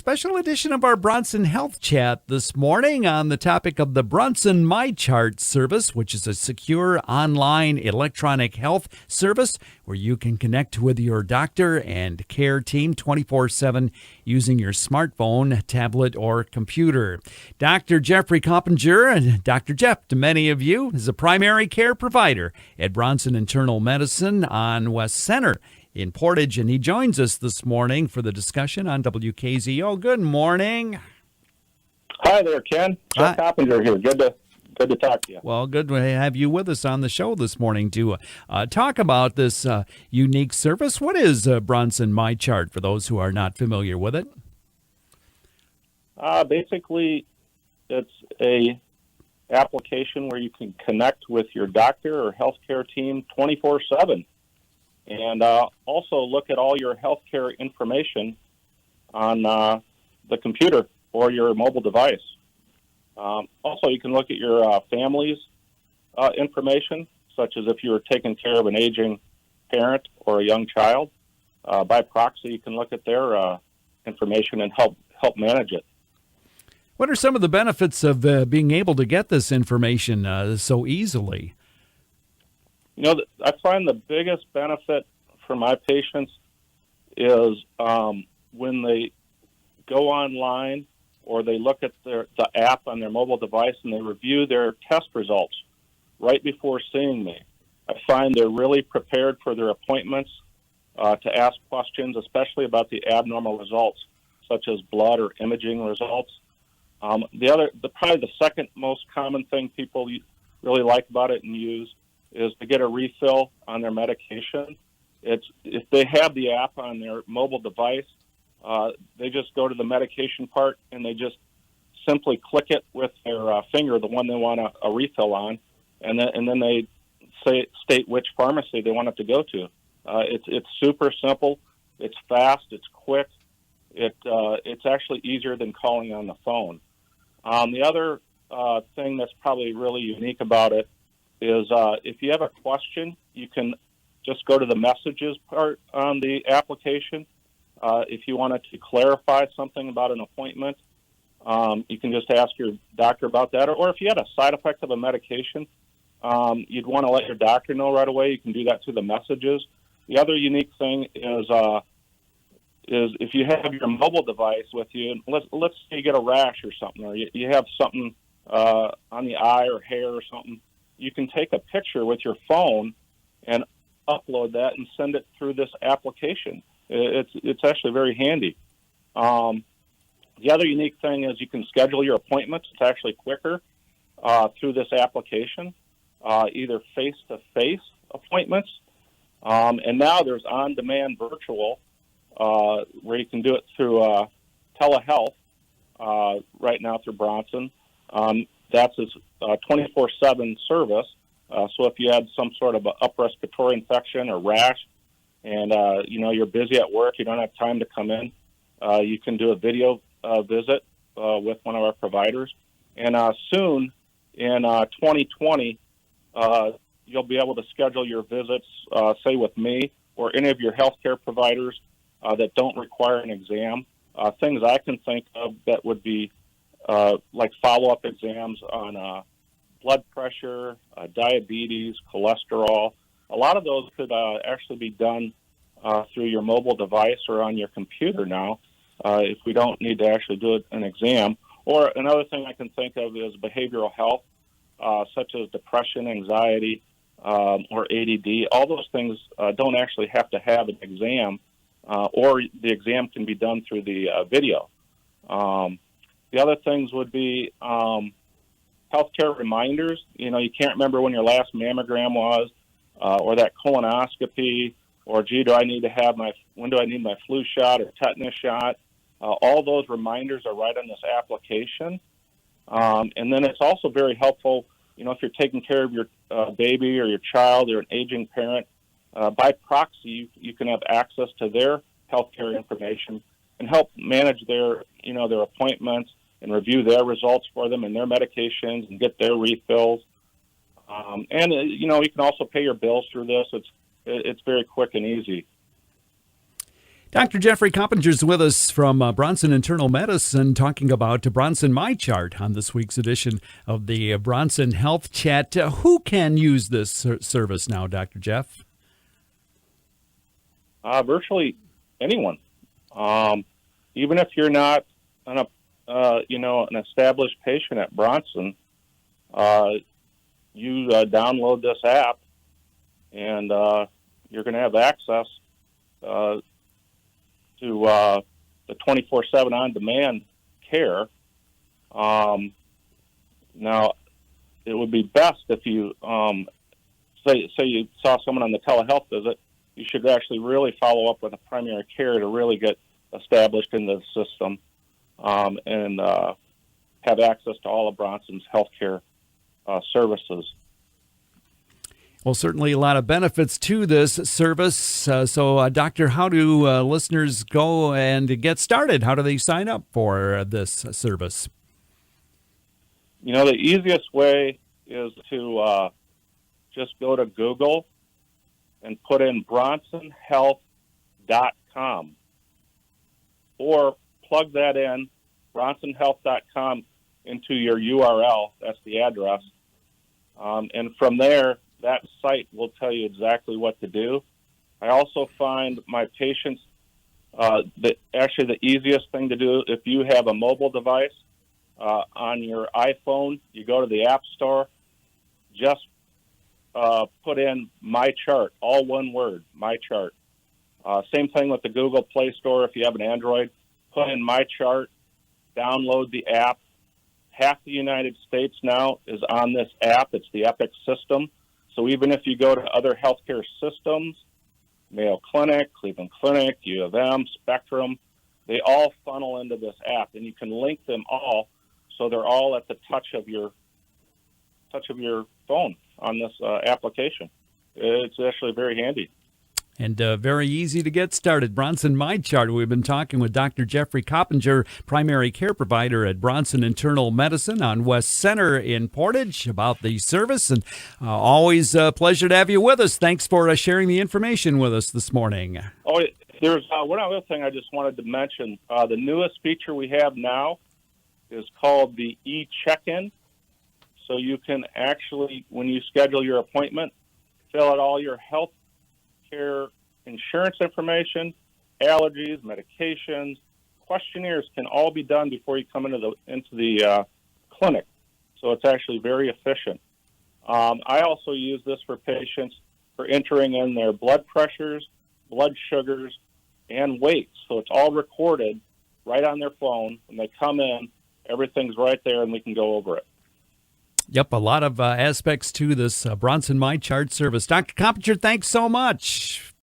special edition of our Bronson Health Chat this morning on the topic of the Bronson MyChart service, which is a secure online electronic health service where you can connect with your doctor and care team 24/7 using your smartphone, tablet, or computer. Dr. Jeffrey Coppinger, and Dr. Jeff, to many of you, is a primary care provider at Bronson Internal Medicine on West Center in Portage, and he joins us this morning for the discussion on WKZO. Good morning. Hi there, Ken. Jeff Coppinger here. Good to talk to you. Well, good to have you with us on the show this morning to talk about this unique service. What is Bronson MyChart for those who are not familiar with it? Basically, it's a application where you can connect with your doctor or healthcare team 24/7. And also look at all your healthcare information on the computer or your mobile device. Also, you can look at your family's information, such as if you were taking care of an aging parent or a young child. By proxy, you can look at their information and help manage it. What are some of the benefits of being able to get this information so easily? You know, I find the biggest benefit for my patients is when they go online or they look at the app on their mobile device and they review their test results right before seeing me. I find they're really prepared for their appointments to ask questions, especially about the abnormal results, such as blood or imaging results. Probably the second most common thing people really like about it and use is to get a refill on their medication. If they have the app on their mobile device, they just go to the medication part and they just simply click it with their finger, the one they want a refill on, and then they state which pharmacy they want it to go to. It's super simple, it's fast, it's quick, it's actually easier than calling on the phone. The other thing that's probably really unique about it is if you have a question, you can just go to the messages part on the application. If you wanted to clarify something about an appointment, you can just ask your doctor about that. Or if you had a side effect of a medication, you'd want to let your doctor know right away. You can do that through the messages. The other unique thing is if you have your mobile device with you, and let's say you get a rash or something, or you have something on the eye or hair or something, you can take a picture with your phone and upload that and send it through this application. It's actually very handy. The other unique thing is you can schedule your appointments. It's actually quicker through this application, either face-to-face appointments, and now there's on-demand virtual where you can do it through telehealth right now through Bronson. That's its 24/7 service. So if you had some sort of upper respiratory infection or rash, and you're busy at work, you don't have time to come in, you can do a video visit with one of our providers. And soon in 2020, you'll be able to schedule your visits, say with me or any of your healthcare providers that don't require an exam. Things I can think of that would be like follow-up exams on blood pressure, diabetes, cholesterol. A lot of those could actually be done through your mobile device or on your computer now if we don't need to actually do an exam. Or another thing I can think of is behavioral health, such as depression, anxiety, or ADD. All those things don't actually have to have an exam, or the exam can be done through the video. The other things would be healthcare reminders. You can't remember when your last mammogram was, or that colonoscopy, or when do I need my flu shot or tetanus shot. All those reminders are right on this application. And then it's also very helpful, if you're taking care of your baby or your child or an aging parent, by proxy, you can have access to their healthcare information and help manage their appointments and review their results for them and their medications and get their refills. And you can also pay your bills through this. It's very quick and easy. Dr. Jeffrey Coppinger's with us from Bronson Internal Medicine, talking about Bronson MyChart on this week's edition of the Bronson Health Chat. Who can use this service now, Dr. Jeff? Virtually anyone. Even if you're not an established patient at Bronson, you download this app, and you're going to have access to the 24/7 on-demand care. Now, it would be best if you say you saw someone on the telehealth visit, you should actually really follow up with a primary care to really get established in the system and have access to all of Bronson's healthcare services. Well, certainly a lot of benefits to this service. So, Doctor, how do listeners go and get started? How do they sign up for this service? The easiest way is to just go to Google and put in bronsonhealth.com, or plug that in, bronsonhealth.com, into your URL. That's the address. And from there, that site will tell you exactly what to do. I also find my patients that actually the easiest thing to do, if you have a mobile device on your iPhone, you go to the App Store, just put in MyChart, all one word, MyChart. Same thing with the Google Play Store. If you have an Android, put in MyChart, download the app. Half the United States now is on this app. It's the Epic system. So even if you go to other healthcare systems, Mayo Clinic, Cleveland Clinic, U of M, Spectrum, they all funnel into this app, and you can link them all so they're all at the touch of your phone on this application. It's actually very handy. And very easy to get started. Bronson MyChart. We've been talking with Dr. Jeffrey Coppinger, primary care provider at Bronson Internal Medicine on West Center in Portage, about the service. And always a pleasure to have you with us. Thanks for sharing the information with us this morning. Oh, there's one other thing I just wanted to mention. The newest feature we have now is called the e-check-in. So you can actually, when you schedule your appointment, fill out all your health care insurance information, allergies, medications, questionnaires can all be done before you come into the clinic. So it's actually very efficient. I also use this for patients for entering in their blood pressures, blood sugars, and weights. So it's all recorded right on their phone. When they come in, everything's right there, and we can go over it. Yep, a lot of aspects to this Bronson MyChart service. Dr. Coppinger, thanks so much.